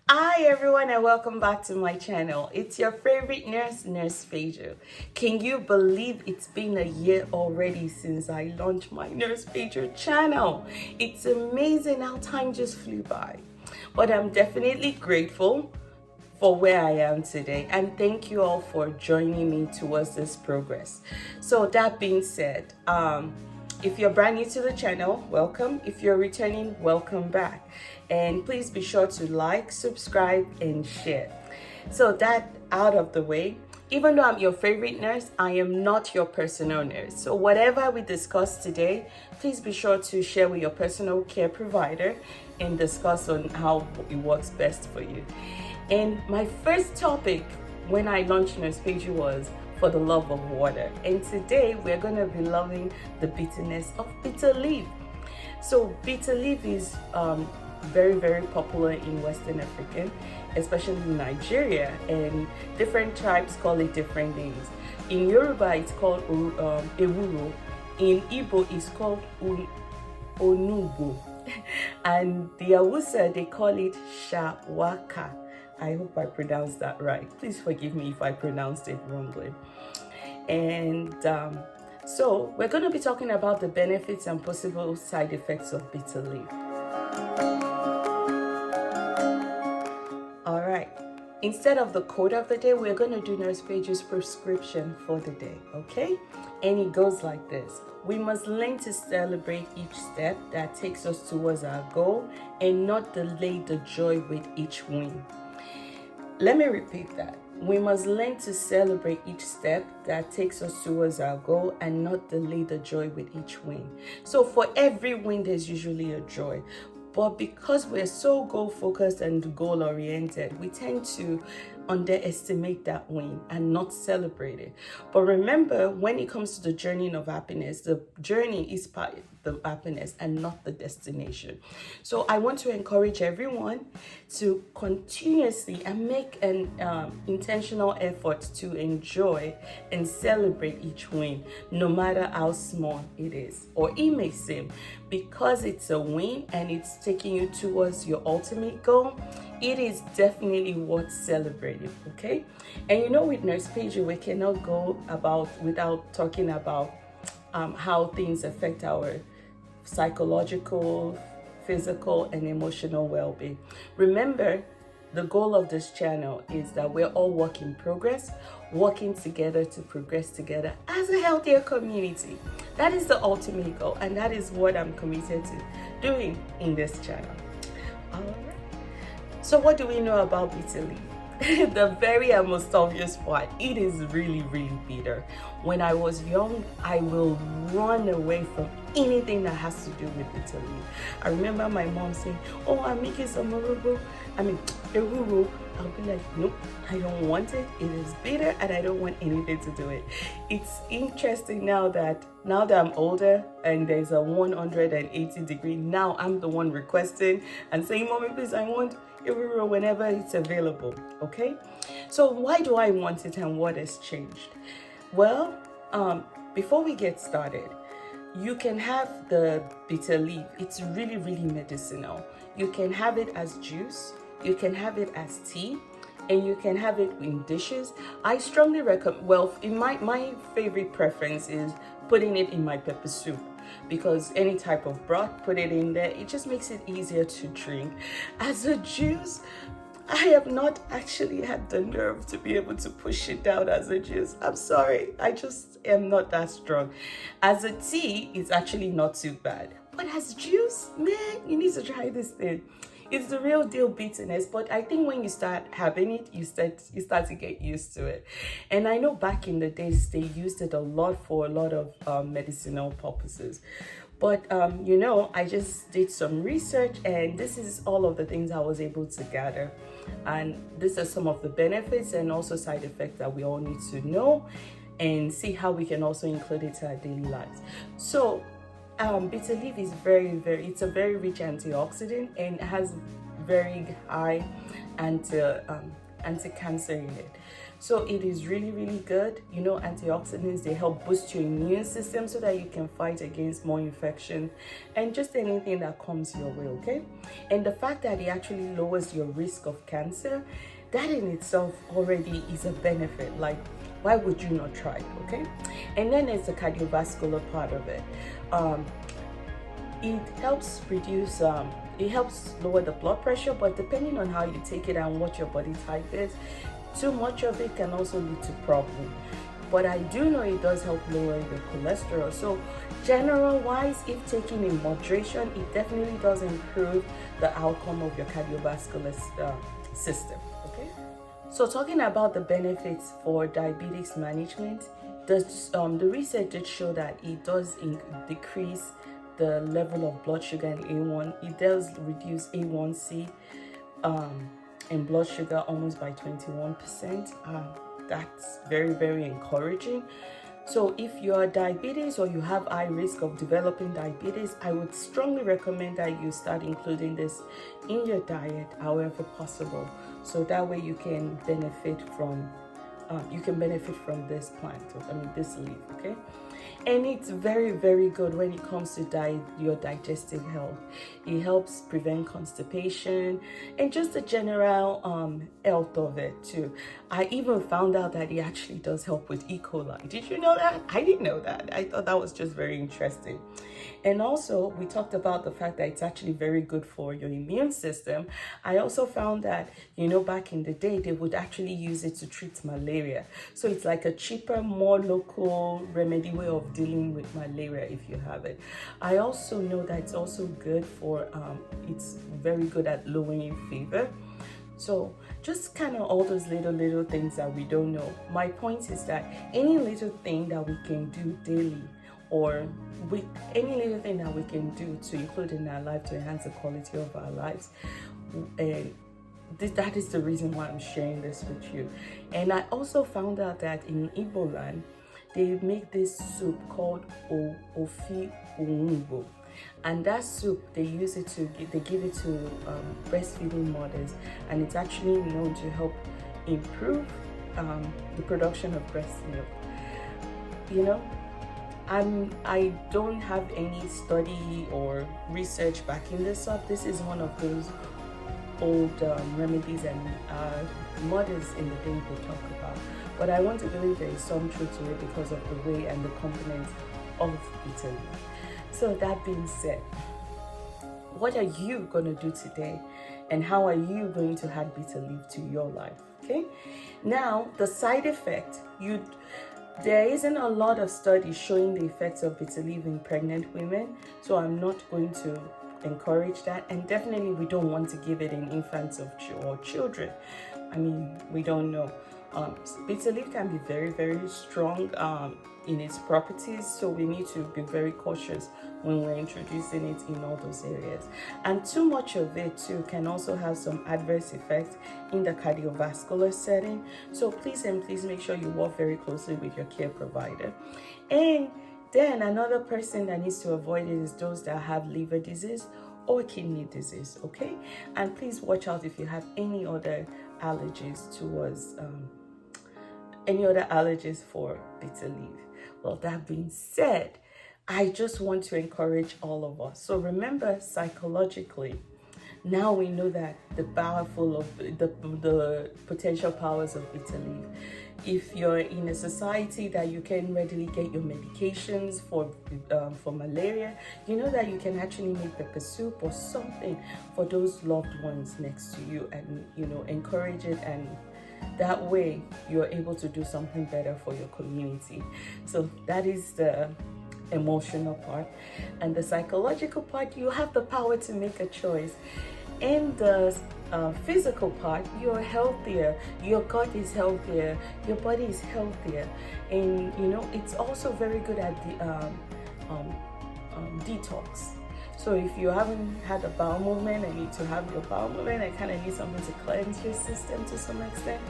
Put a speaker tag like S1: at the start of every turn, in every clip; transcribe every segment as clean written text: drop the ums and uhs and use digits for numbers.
S1: Hi everyone and welcome back to my channel. It's your favorite nurse, Nurse Peju. Can you believe it's been a year already since I launched my Nurse Peju channel? It's amazing how time just flew by. But I'm definitely grateful for where I am today, and thank you all for joining me towards this progress. So that being said, if you're brand new to the channel, welcome. If you're returning, welcome back. And please be sure to like, subscribe, and share. So that out of the way, even though I'm your favorite nurse, I am not your personal nurse. So whatever we discuss today, please be sure to share with your personal care provider and discuss on how it works best for you. And my first topic when I launched Nurse Peju was for the love of water. And today we're going to be loving the bitterness of bitter leaf. So bitter leaf is very, very popular in Western African, especially in Nigeria, and different tribes call it different names. In Yoruba, it's called ewuro. In Igbo, it's called onugbo. And the Hausa, they call it shawaka. I hope I pronounced that right. Please forgive me if I pronounced it wrongly. And so we're going to be talking about the benefits and possible side effects of bitter leaf. All right. Instead of the quote of the day, we're going to do Nurse Peju's prescription for the day, okay? And it goes like this. We must learn to celebrate each step that takes us towards our goal and not delay the joy with each win. Let me repeat that. We must learn to celebrate each step that takes us towards our goal and not delay the joy with each win. So for every win, there's usually a joy. But because we're so goal focused and goal oriented, we tend to underestimate that win and not celebrate it. But remember, when it comes to the journey of happiness, the journey is part of the happiness and not the destination. So I want to encourage everyone to continuously and make an intentional effort to enjoy and celebrate each win, no matter how small it is or it may seem. Because it's a win and it's taking you towards your ultimate goal, it is definitely worth celebrating, okay? And you know, with Nurse Peju, we cannot go about without talking about how things affect our psychological, physical, and emotional well-being. Remember, the goal of this channel is that we're all work in progress, working together to progress together as a healthier community. That is the ultimate goal, and that is what I'm committed to doing in this channel. All right. So what do we know about bitter leaf? The very and most obvious part, it is really, really bitter. When I was young, I will run away from anything that has to do with bitter leaf. I remember my mom saying, "Oh, I'm making some eruru." I'll be like, "Nope, I don't want it. It is bitter and I don't want anything to do it." It's interesting now that I'm older and there's a 180-degree, now I'm the one requesting and saying, "Mommy, please, I want eruru whenever it's available." Okay, so why do I want it and what has changed? Well, before we get started, you can have the bitter leaf. It's really, really medicinal. You can have it as juice, you can have it as tea, and you can have it in dishes. I strongly recommend, well, in my favorite preference is putting it in my pepper soup, because any type of broth, put it in there, it just makes it easier to drink. As a juice, I have not actually had the nerve to be able to push it down as a juice. I'm sorry, I just am not that strong. As a tea, it's actually not too bad. But as juice, man, you need to try this thing. It's the real deal bitterness, but I think when you start having it, you start to get used to it. And I know back in the days, they used it a lot for a lot of medicinal purposes. But, you know, I just did some research and this is all of the things I was able to gather. And these are some of the benefits and also side effects that we all need to know and see how we can also include it to our daily lives. So, bitter leaf is it's a very rich antioxidant and has very high anti-cancer in it. So it is really, really good. You know, antioxidants, they help boost your immune system so that you can fight against more infection and just anything that comes your way, okay? And the fact that it actually lowers your risk of cancer, that in itself already is a benefit. Like, why would you not try it, okay? And then there's the cardiovascular part of it. It helps reduce, it helps lower the blood pressure, but depending on how you take it and what your body type is, too much of it can also lead to problems. But I do know it does help lower your cholesterol. So general wise, if taken in moderation, it definitely does improve the outcome of your cardiovascular system, okay? So talking about the benefits for diabetes management, the research did show that it does decrease the level of blood sugar in A1. It does reduce A1C and blood sugar almost by 21%. That's very, very encouraging. So if you're diabetes or you have high risk of developing diabetes, I would strongly recommend that you start including this in your diet however possible, so that way you can benefit from this plant, this leaf, okay? And it's very, very good when it comes to your digestive health. It helps prevent constipation and just the general health of it too. I even found out that it actually does help with E. coli. Did you know that? I didn't know that. I thought that was just very interesting. And also, we talked about the fact that it's actually very good for your immune system. I also found that, you know, back in the day, they would actually use it to treat malaria. So it's like a cheaper, more local remedy way of dealing with malaria if you have it. I also know that it's also good for, it's very good at lowering fever. So just kind of all those little things that we don't know. My point is that any little thing that we can do daily, or with any little thing that we can do to include in our life to enhance the quality of our lives, and that is the reason why I'm sharing this with you. And I also found out that in Igbo land, they make this soup called ofi onugbo. And that soup, they give it to breastfeeding mothers, and it's actually known to help improve the production of breast milk. You know, I don't have any study or research backing this up. This is one of those old remedies and mothers in the day will talk about. But I want to believe there is some truth to it because of the way and the components of bitter leaf. So that being said, what are you going to do today, and how are you going to add bitter leaf to your life? Okay. Now, the side effect, there isn't a lot of studies showing the effects of bitter leaf in pregnant women, so I'm not going to encourage that. And definitely we don't want to give it in infants or children. I mean, we don't know. Bitter leaf can be very, very strong in its properties, so we need to be very cautious when we're introducing it in all those areas. And too much of it too can also have some adverse effects in the cardiovascular setting. So please make sure you work very closely with your care provider. And then another person that needs to avoid it is those that have liver disease or kidney disease, okay? And please watch out if you have any other allergies towards for bitter leaf. Well, that being said, I just want to encourage all of us. So remember, psychologically, now we know that the potential powers of bitter leaf. If you're in a society that you can readily get your medications for malaria, you know that you can actually make pepper soup or something for those loved ones next to you, and encourage it, and that way you're able to do something better for your community. So that is the emotional part. And the psychological part, you have the power to make a choice. And the physical part, you're healthier, your gut is healthier, your body is healthier, and it's also very good at the detox. So if you haven't had a bowel movement and need to have your bowel movement and kind of need something to cleanse your system to some extent,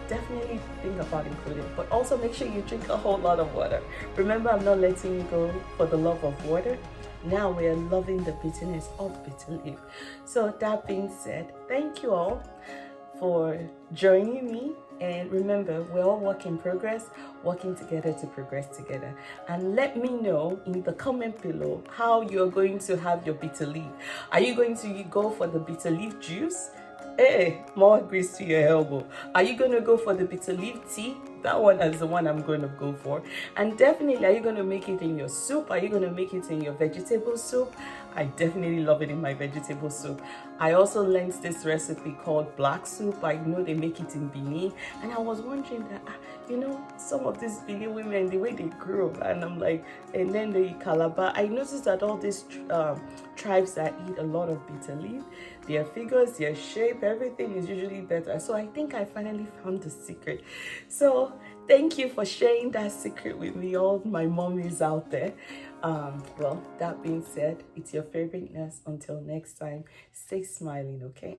S1: definitely think about including it. But also make sure you drink a whole lot of water. Remember, I'm not letting you go for the love of water. Now we are loving the bitterness of bitter leaf. So that being said, thank you all for joining me. And remember, we're all work in progress, working together to progress together. And let me know in the comment below how you're going to have your bitter leaf. Are you going to go for the bitter leaf juice? Hey, more grease to your elbow. Are you going to go for the bitter leaf tea? That one is the one I'm going to go for. And definitely, are you going to make it in your soup? Are you going to make it in your vegetable soup? I definitely love it in my vegetable soup. I also learned this recipe called black soup. I know they make it in Benin. And I was wondering that, some of these Benin women, the way they grow, and I'm like, and then the Calabar, I noticed that all these tribes that eat a lot of bitter leaf, their figures, their shape, everything is usually better. So I think I finally found the secret. So thank you for sharing that secret with me, all my mommies out there. Well, that being said, it's your favorite nurse. Until next time, stay smiling, okay?